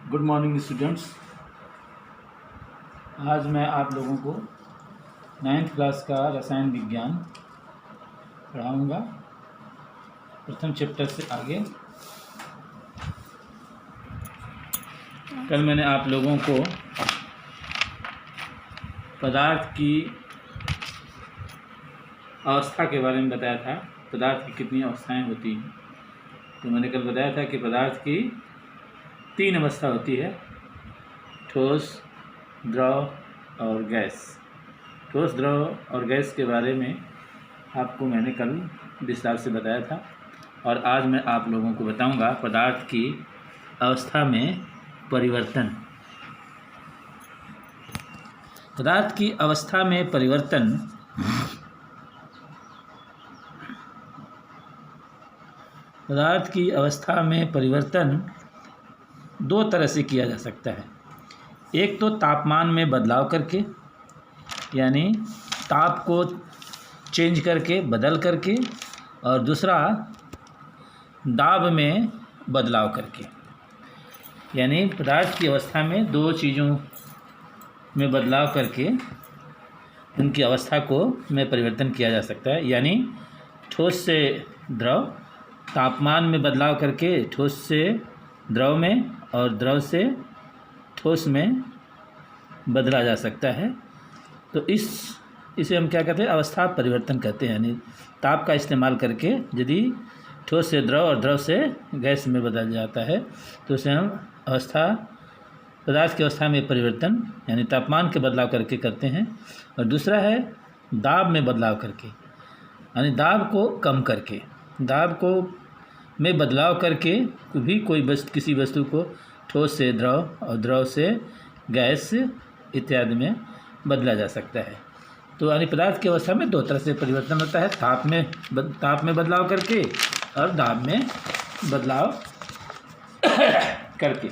Good morning students. आज मैं आप लोगों को 9th क्लास का रसायन विज्ञान पढ़ाऊंगा, प्रथम चैप्टर से आगे। कल मैंने आप लोगों को पदार्थ की अवस्था के बारे में बताया था। पदार्थ की कितनी अवस्थाएं होती हैं, तो मैंने कल बताया था कि पदार्थ की 3 अवस्था होती है: ठोस, द्रव और गैस। ठोस, द्रव और गैस के बारे में आपको मैंने कल विस्तार से बताया था, और आज मैं आप लोगों को बताऊंगा पदार्थ की अवस्था में परिवर्तन। पदार्थ की अवस्था में परिवर्तन पदार्थ की अवस्था में परिवर्तन 2 तरह से किया जा सकता है। एक तो तापमान में बदलाव करके, यानी ताप को चेंज करके, बदल करके, और दूसरा दाब में बदलाव करके। यानी पदार्थ की अवस्था में 2 चीज़ों में बदलाव करके उनकी अवस्था को में परिवर्तन किया जा सकता है। यानी ठोस से द्रव, तापमान में बदलाव करके ठोस से द्रव में और द्रव से ठोस में बदला जा सकता है। तो इसे हम क्या कहते हैं? अवस्था परिवर्तन कहते हैं। यानी ताप का इस्तेमाल करके यदि ठोस से द्रव और द्रव से गैस में बदल जाता है तो उसे हम पदार्थ की अवस्था में परिवर्तन यानी तापमान के बदलाव करके करते हैं। और दूसरा है दाब में बदलाव करके, यानी दाब को कम करके, दाब को में बदलाव करके भी किसी वस्तु को ठोस से द्रव और द्रव से गैस इत्यादि में बदला जा सकता है। तो यानी पदार्थ की अवस्था में 2 तरह से परिवर्तन होता है: ताप में बदलाव करके और दाब में बदलाव करके।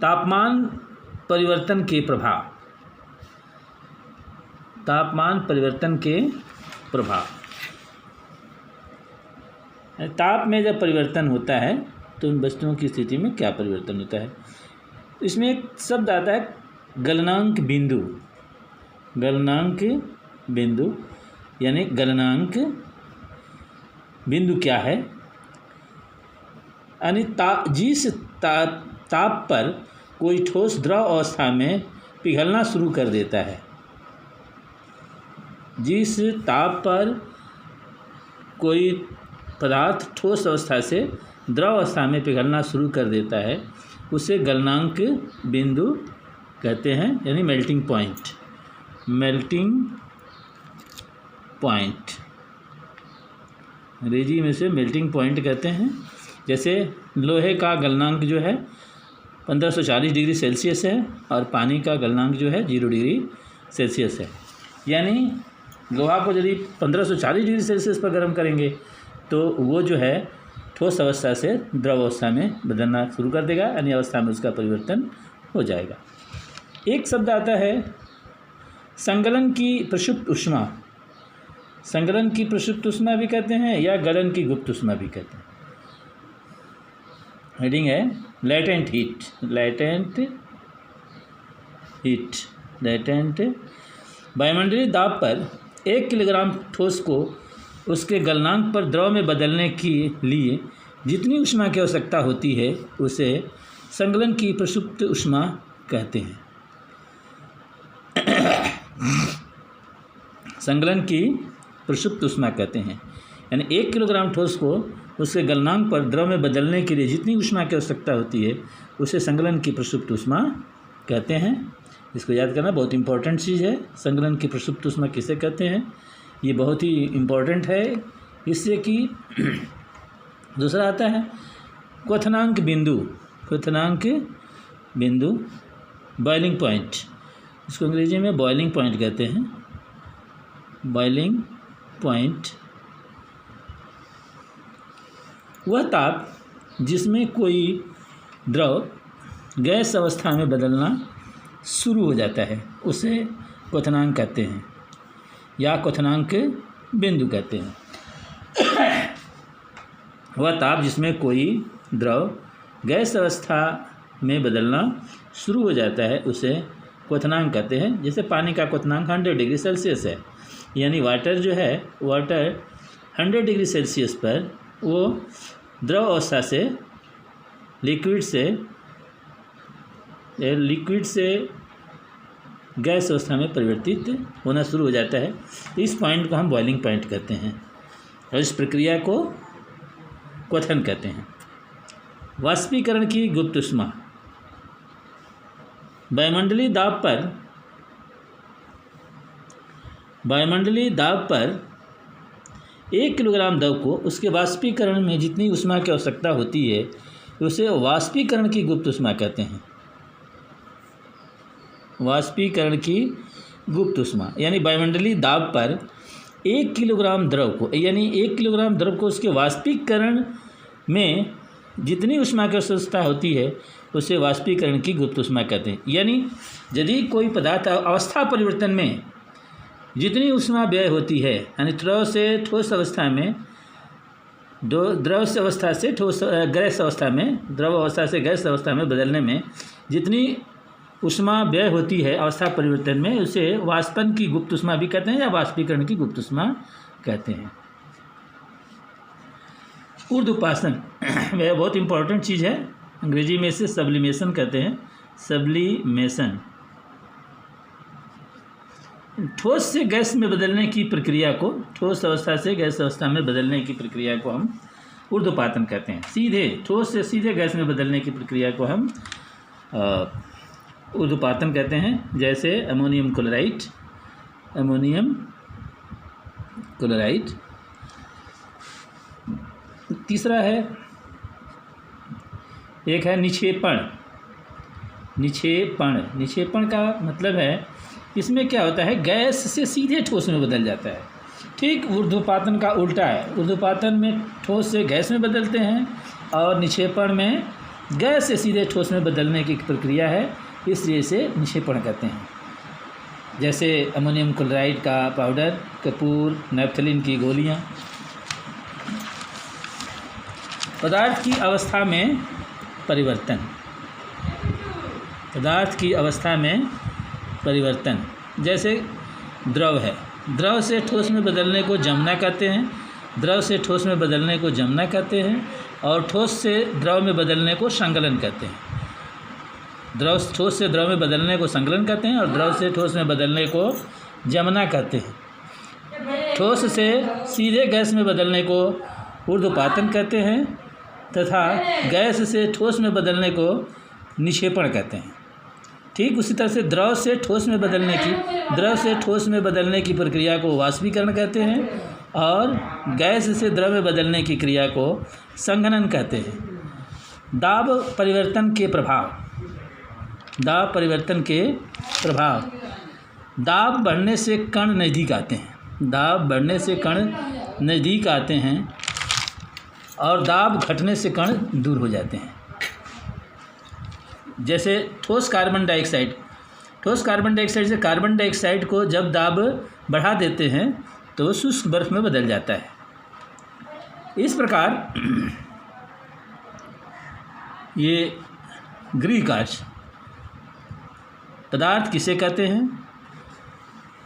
तापमान परिवर्तन के प्रभाव। तापमान परिवर्तन के प्रभाव। ताप में जब परिवर्तन होता है तो उन वस्तुओं की स्थिति में क्या परिवर्तन होता है? इसमें एक शब्द आता है गलनांक बिंदु। गलनांक बिंदु यानी गलनांक बिंदु क्या है? यानी जिस ताप पर कोई ठोस द्रव अवस्था में पिघलना शुरू कर देता है, जिस ताप पर कोई पदार्थ ठोस अवस्था से द्रव अवस्था में पिघलना शुरू कर देता है, उसे गलनांक बिंदु कहते हैं, यानी मेल्टिंग पॉइंट। मेल्टिंग पॉइंट अंग्रेजी में से मेल्टिंग पॉइंट कहते हैं। जैसे लोहे का गलनांक जो है 1540 डिग्री सेल्सियस है और पानी का गलनांक जो है 0 डिग्री सेल्सियस है। यानी लोहा को यदि 1540 डिग्री सेल्सियस पर गर्म करेंगे तो वो जो है ठोस अवस्था से द्रव अवस्था में बदलना शुरू कर देगा, यानी अवस्था में उसका परिवर्तन हो जाएगा। एक शब्द आता है संगलन की प्रसुप्त ऊष्मा। संगलन की प्रसुप्त ऊष्मा भी कहते हैं या गलन की गुप्त ऊष्मा भी कहते हैं। हेडिंग है latent heat. Latent heat. Latent. वायुमंडलीय दाब पर 1 किलोग्राम ठोस को उसके गलनांक पर द्रव में बदलने के लिए जितनी ऊष्मा की आवश्यकता होती है उसे संगलन की प्रसुप्त ऊष्मा कहते हैं। संगलन की प्रसुप्त ऊष्मा कहते हैं, यानी 1 किलोग्राम ठोस को उसके गलनांक पर द्रव में बदलने के लिए जितनी ऊष्मा की आवश्यकता होती है उसे संगलन की प्रसुप्त ऊष्मा कहते हैं। इसको याद करना बहुत इंपॉर्टेंट चीज़ है। संगलन की प्रसुप्त ऊष्मा किसे कहते हैं, ये बहुत ही इम्पोर्टेंट है, इससे कि दूसरा आता है क्वथनांक बिंदु। क्वथनांक बिंदु, बॉइलिंग पॉइंट। इसको अंग्रेजी में बॉइलिंग पॉइंट कहते हैं। बॉइलिंग पॉइंट वह ताप जिसमें कोई द्रव गैस अवस्था में बदलना शुरू हो जाता है, उसे क्वथनांक कहते हैं या क्वथनांक बिंदु कहते हैं। वह ताप जिसमें कोई द्रव गैस अवस्था में बदलना शुरू हो जाता है उसे क्वथनांक कहते हैं। जैसे पानी का क्वथनांक 100 डिग्री सेल्सियस है, यानी वाटर जो है, वाटर 100 डिग्री सेल्सियस पर वो द्रव अवस्था से लिक्विड से गैस अवस्था में परिवर्तित होना शुरू हो जाता है। इस पॉइंट को हम बॉइलिंग पॉइंट कहते हैं और इस प्रक्रिया को क्वथन कहते हैं। वाष्पीकरण की गुप्त ऊष्मा। वायुमंडलीय दाब पर 1 किलोग्राम द्रव को उसके वाष्पीकरण में जितनी ऊष्मा की आवश्यकता होती है उसे वाष्पीकरण की गुप्त ऊष्मा कहते हैं। वाष्पीकरण की गुप्त ऊष्मा यानी वायुमंडलीय दाब पर 1 किलोग्राम द्रव को, यानी 1 किलोग्राम द्रव को उसके वाष्पीकरण में जितनी ऊष्मा की आवश्यकता होती है उसे वाष्पीकरण की गुप्त ऊष्मा कहते हैं। यानी यदि कोई पदार्थ अवस्था परिवर्तन में जितनी ऊष्मा व्यय होती है, यानी द्रव से ठोस अवस्था में, द्रव से अवस्था से ठोस गैस अवस्था में, द्रव अवस्था से गैस अवस्था में बदलने में जितनी ऊष्मा व्यय होती है अवस्था परिवर्तन में, उसे वाष्पन की गुप्त ऊष्मा भी कहते हैं या वाष्पीकरण की गुप्त ऊष्मा कहते हैं। ऊर्ध्वपातन वह बहुत इंपॉर्टेंट चीज़ है, अंग्रेजी में इसे सब्लिमेशन कहते हैं। सब्लिमेशन ठोस से गैस में बदलने की प्रक्रिया को, ठोस अवस्था से गैस अवस्था में बदलने की प्रक्रिया को हम ऊर्ध्वपातन कहते हैं। सीधे ठोस से सीधे गैस में बदलने की प्रक्रिया को हम ऊर्ध्वपातन कहते हैं। जैसे अमोनियम क्लोराइड। तीसरा है, एक है निक्षेपण का मतलब है इसमें क्या होता है, गैस से सीधे ठोस में बदल जाता है। ठीक ऊर्ध्वपातन का उल्टा है, ऊर्ध्वपातन में ठोस से गैस में बदलते हैं और निक्षेपण में गैस से सीधे ठोस में बदलने की प्रक्रिया है, इसलिए इसे निक्षेपण कहते हैं। जैसे अमोनियम क्लोराइड का पाउडर, कपूर, नैप्थलीन की गोलियाँ। पदार्थ की अवस्था में परिवर्तन। जैसे द्रव है, द्रव से ठोस में बदलने को जमना कहते हैं, और ठोस से द्रव में बदलने को संगलन कहते हैं। ठोस से द्रव में बदलने को संगलन कहते हैं और द्रव से ठोस में बदलने को जमना कहते हैं। ठोस से सीधे गैस में बदलने को ऊर्ध्वपातन कहते हैं तथा गैस से ठोस में बदलने को निक्षेपण कहते हैं। ठीक उसी तरह से द्रव से ठोस में बदलने की प्रक्रिया को वाष्पीकरण कहते हैं और गैस से द्रव में बदलने की क्रिया को संघनन कहते हैं। दाब परिवर्तन के प्रभाव। दाब बढ़ने से कण नज़दीक आते हैं और दाब घटने से कण दूर हो जाते हैं। जैसे ठोस कार्बन डाइऑक्साइड से कार्बन डाइऑक्साइड को जब दाब बढ़ा देते हैं तो शुष्क बर्फ में बदल जाता है। इस प्रकार ये गृहकार्य पदार्थ किसे कहते हैं,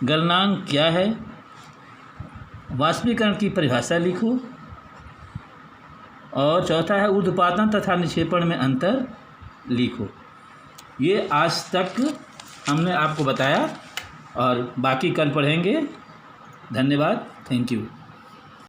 गलनांक क्या है, वाष्पीकरण की परिभाषा लिखो, और चौथा है ऊर्ध्वपातन तथा निक्षेपण में अंतर लिखो। ये आज तक हमने आपको बताया और बाकी कल पढ़ेंगे। धन्यवाद, थैंक यू।